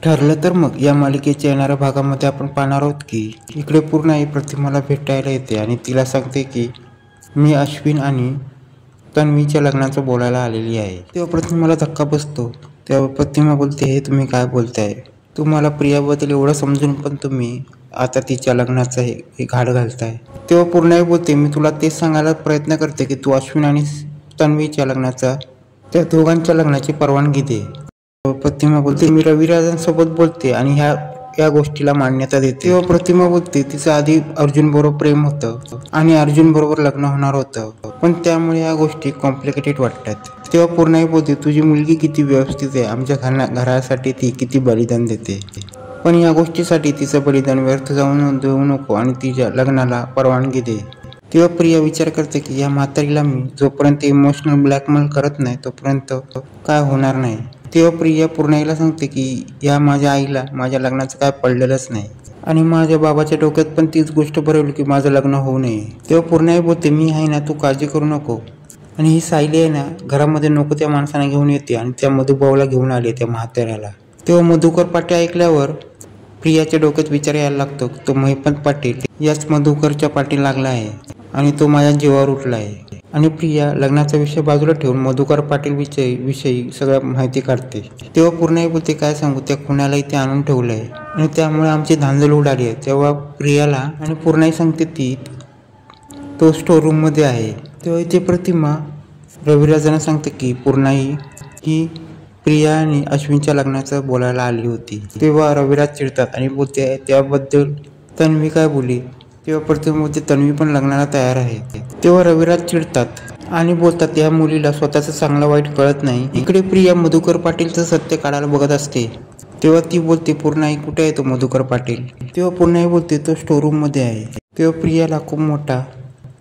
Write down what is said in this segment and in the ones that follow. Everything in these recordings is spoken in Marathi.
ठरलं तर मग या मालिकेच्या येणाऱ्या भागामध्ये आपण पाहणार आहोत की इकडे पूर्णाई प्रतिमाला भेटायला येते आणि तिला सांगते की मी अश्विन आणि तन्वीच्या लग्नाचं बोलायला आलेली आहे। तेव्हा प्रतिमाला धक्का बसतो। तेव्हा प्रतिमा बोलते, हे तुम्ही काय बोलताय? तुम्हाला प्रियाबद्दल एवढं समजून पण तुम्ही आता तिच्या लग्नाचं हे घाट घालताय। तेव्हा पूर्णाई बोलते, मी तुला तेच सांगायला प्रयत्न करते की तू अश्विन आणि तन्वीच्या लग्नाचा, त्या दोघांच्या लग्नाची परवानगी दे। प्रतिमा बोलते, मी रविराजांसोबत बोलते आणि या गोष्टीला मान्यता देते। तेव्हा प्रतिमा बोलते, तिचं आधी अर्जुन बरोबर प्रेम होतं आणि अर्जुन बरोबर लग्न होणार होतं, पण त्यामुळे या गोष्टी कॉम्प्लिकेटेड वाटतात। तेव्हा पूर्णाई बोलते, तुझी मुलगी किती व्यवस्थित आहे, आमच्या घरासाठी ती किती बलिदान देते, पण या गोष्टीसाठी तिचं बलिदान व्यर्थ जाऊन देऊ नको आणि तिच्या लग्नाला परवानगी दे। तेव्हा प्रिया विचार करते की या म्हातारीला मी जोपर्यंत इमोशनल ब्लॅकमेल करत नाही तोपर्यंत काय होणार नाही। तेव्हा प्रिया पूर्णाईला सांगते की या माझ्या आईला माझ्या लग्नाचं काय पडलेलंच नाही आणि माझ्या बाबाच्या डोक्यात पण तीच गोष्ट भरवली की माझं लग्न होऊ नये। तेव्हा पूर्णाई बोलते, मी आहे ना, तू काळजी करू नको। आणि ही सायली आहे ना, घरामध्ये नको त्या माणसाला घेऊन येते आणि त्या मधुभाऊला घेऊन आले त्या म्हाताऱ्याला। तेव्हा मधुकर पाटील ऐकल्यावर प्रियाच्या डोक्यात विचार यायला लागतो, तो महिपंत पाटील याच मधुकरच्या पाठी लागला आहे आणि तो माझ्या जीवावर उठला आहे। आणि प्रिया लग्नाचा विषय बाजूला ठेवून मधुकर पाटील विषयी सगळ्या माहिती काढते। तेव्हा पूर्णाई बोलते, काय सांगू, त्या खुण्याला इथे आणून ठेवलं आहे आणि त्यामुळे आमची धांदल उडाली आहे। तेव्हा प्रियाला आणि पूर्णाई सांगते ती तो स्टोर रूम मध्ये आहे। तेव्हा इथे प्रतिमा रविराजांना सांगते की पूर्णाई ही प्रिया आणि अश्विनच्या लग्नाचं बोलायला आली होती। तेव्हा रविराज चिडतात आणि बोलते, त्याबद्दल तन्वी काय बोली? तेव्हा प्रतिमा बोलते, तन्वी पण लग्नाला तयार आहे। तेव्हा रविराज चिडतात आणि बोलतात, या मुलीला स्वतःचं चांगलं वाईट कळत नाही। इकडे प्रिया मधुकर पाटीलचं सत्य काढायला बघत असते। तेव्हा ती बोलते, पूर्णाई कुठे आहे तो मधुकर पाटील? तेव्हा पूर्णाई बोलते, तो स्टोर रूम मध्ये आहे। तेव्हा प्रियाला खूप मोठा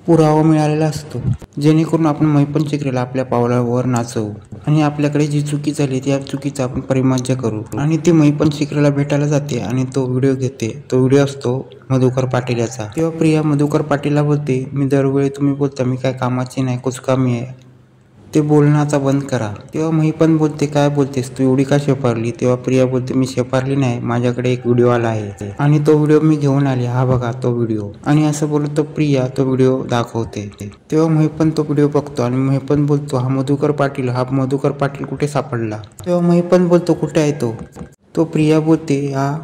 पुरावा मिळालेला असतो, जेणेकरून आपण महिपंत चित्रेला आपल्या पावलावर नाचवू आणि आपल्याकडे जी चुकी झाली त्या चुकीचा आपण परिमार्जन करू। आणि ती महिपंत चित्रेला भेटायला जाते आणि तो व्हिडिओ घेते। तो व्हिडिओ असतो मधुकर पाटील याचा। तेव्हा प्रिया मधुकर पाटीलला बोलते, मी दरवेळी तुम्ही बोलता मी काय कामाची नाही, कुचकामी आहे, ते बोलणं आता बंद करा। तेव्हा महिपंत बोलते, काय बोलतेस तू, एवढी का शेफारली? तेव्हा प्रिया बोलते, मी शेफारली नाही, माझ्याकडे एक व्हिडिओ आला आहे आणि तो व्हिडिओ मी घेऊन आले, हा बघा तो व्हिडिओ। आणि असं बोलत तो प्रिया तो व्हिडिओ दाखवते। तेव्हा महिपंत तो व्हिडिओ बघतो आणि महिपंत बोलतो, हा मधुकर पाटील कुठे सापडला? तेव्हा महिपंत बोलतो, कुठे आहे तो प्रिया बोलते, हा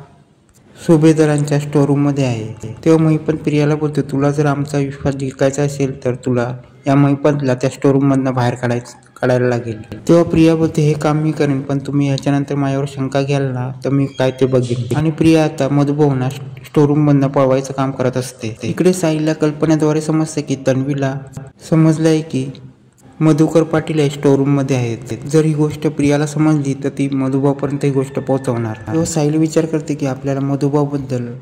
सुभेदारांच्या स्टोर रूम मध्ये आहे। तेव्हा महिपंत प्रियाला बोलतो, तुला जर आमचा विश्वास जिंकायचा असेल तर तुला या महिपंतला त्या स्टोर रूम मधनं बाहेर काढायला लागेल। तेव्हा प्रिया बोलते, हे काम मी करेन, पण तुम्ही याच्यानंतर माझ्यावर शंका घ्याल ना तर मी काय ते बघेन। आणि प्रिया आता मधुभाऊंना स्टोर रूम मधनं पळवायचं काम करत असते। इकडे साईला कल्पनेद्वारे समजते की तन्वीला समजलंय की मधुकर पाटील हे स्टोर रूम मध्ये आहेत। जर ही गोष्ट प्रियाला समजली तर ती मधुभाऊपर्यंत ही गोष्ट पोहोचवणार। तेव्हा सायली विचार करते की आपल्याला मधुभाऊ बद्दल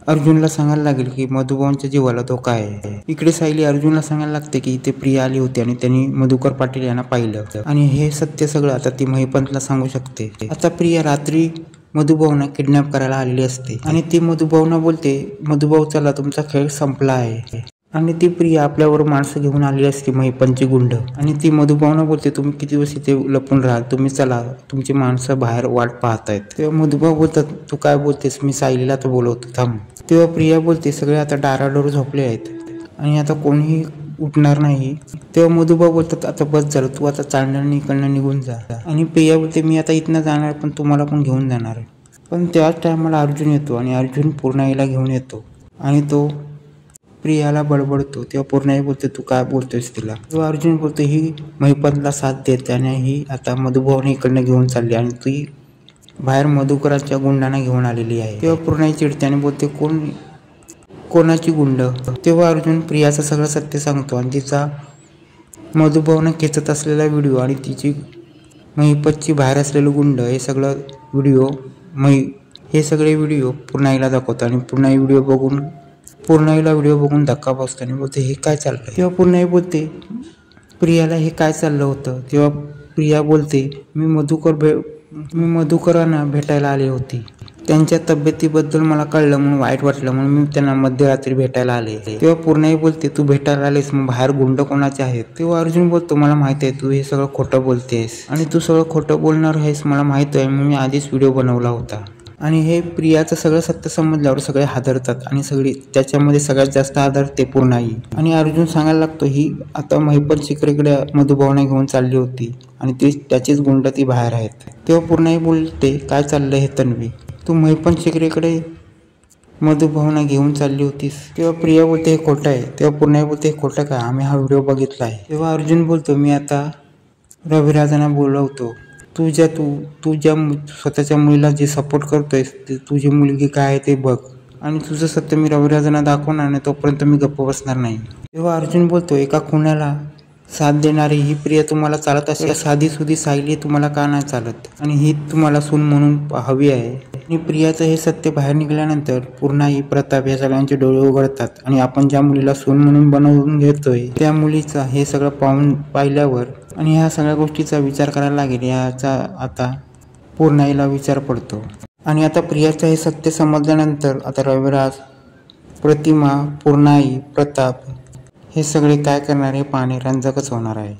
अर्जुनला सांगायला लागेल की मधुभाऊंच्या जीवाला धोका आहे। इकडे सायली अर्जुनला सांगायला लागते की इथे प्रिया आली होती आणि त्यांनी मधुकर पाटील यांना पाहिलं आणि हे सत्य सगळं आता ती महिपंतला सांगू शकते। आता प्रिया रात्री मधुभाऊंना किडनॅप करायला आलेली असते आणि ती मधुभाऊंना बोलते, मधुभाऊ चला तुमचा खेळ संपला आहे। आणि ती प्रिया आपल्यावर माणसं घेऊन आलेली असते, महिपंतची गुंड, आणि ती मधुभाऊंना बोलते, तुम्ही किती दिवस इथे लपून राहाल, तुम्ही चला, तुमची माणसं बाहेर वाट पाहतायत। तेव्हा मधुभाऊ बोलतात, तू काय बोलतेस, मी सायलीला तर बोलवतो, थांब। तेव्हा प्रिया बोलते, सगळे आता डाराडोर झोपले आहेत आणि आता कोणीही उठणार नाही। तेव्हा मधुभाऊ बोलतात, आता बस झालं, तू आता चांडण्याने इकडनं निघून जा। आणि प्रिया बोलते, मी आता इथनं जाणार पण तुम्हाला पण घेऊन जाणार। पण त्याच टायमाला अर्जुन येतो आणि अर्जुन पूर्णाईला घेऊन येतो आणि तो प्रियाला बडबडतो। तेव्हा पूर्णाई बोलते, तू काय बोलतोयस तिला? तेव्हा अर्जुन बोलतो, ही महिपंतला साथ देते आणि ही आता मधुभाऊने इकडनं घेऊन चालली आणि ती बाहेर मधुकरांच्या गुंडांना घेऊन आलेली आहे। तेव्हा पूर्णाई चिडते आणि बोलते, कोणाची गुंड? तेव्हा अर्जुन प्रियाचं सगळं सत्य सांगतो आणि तिचा मधुभाऊने खेचत असलेला व्हिडिओ आणि तिची महिपतची बाहेर असलेलं गुंड हे सगळे व्हिडिओ पूर्णाईला दाखवतो आणि पूर्णाईला व्हिडिओ बघून धक्का बसतो आणि बोलते, हे काय चाललंय? तेव्हा पूर्णाई बोलते प्रियाला, हे काय चाललं होतं? तेव्हा प्रिया बोलते, मी मधुकरांना भेटायला आली होती त्यांच्या तब्येतीबद्दल मला कळलं म्हणून वाईट वाटलं म्हणून मी त्यांना मध्यरात्री भेटायला आले. तेव्हा पूर्णाई बोलते, तू भेटायला आलेस मग बाहेर गुंड कोणाचे आहेत? तेव्हा अर्जुन बोलतो, मला माहित आहे तू हे सगळं खोटं बोलतेस आणि तू सगळं खोटं बोलणार आहेस मला माहित आहे, मी आधीच व्हिडिओ बनवला होता. आणि हे प्रियाचं सगळं सत्य समजल्यावर सगळे हादरतात आणि त्याच्यामध्ये सगळ्यात जास्त हादरते पूर्णाई. आणि अर्जुन सांगायला लागतो, ही आता महिपत शिकरेकडे मधुभावना घेऊन चालली होती आणि त्याचीच गुंड ती बाहेर आहेत. तेव्हा पूर्णाई बोलते, काय चाललंय हे तन्वी, तू महिपत शिकरेकडे मधुभावना घेऊन चालली होतीस? तेव्हा प्रिया बोलते, हे खोटं आहे. तेव्हा पूर्णाई बोलते, हे खोटं काय, आम्ही हा व्हिडिओ बघितला आहे. तेव्हा अर्जुन बोलतो, मी आता रविराजांना बोलवतो. तू ज्या स्वतःच्या मुलीला जे सपोर्ट करतोयस ते तुझी मुलगी काय आहे ते बघ आणि तुझं सत्य मी रविराजांना दाखवणार नाही तोपर्यंत मी गप्प बसणार नाही. तेव्हा अर्जुन बोलतो, एका खुन्याला साथ देणारी ही प्रिया तुम्हाला चालत असेल, साधी सुधी सायली तुम्हाला का नाही चालत आणि ही तुम्हाला सून म्हणून हवी आहे. आणि प्रियाचं हे सत्य बाहेर निघाल्यानंतर पूर्णाई, प्रताप या सगळ्यांचे डोळे उघडतात आणि आपण ज्या मुलीला सून म्हणून बनवून घेतोय त्या मुलीचा हे सगळं पाहिल्यावर आणि ह्या सगळ्या गोष्टीचा विचार करायला लागेल याचा आता पूर्णाईला विचार पडतो. आणि आता प्रियाचं हे सत्य समजल्यानंतर आता रविराज, प्रतिमा, पूर्णाई, प्रताप हे सगळे काय करणार हे पाहणे रंजकच होणार आहे.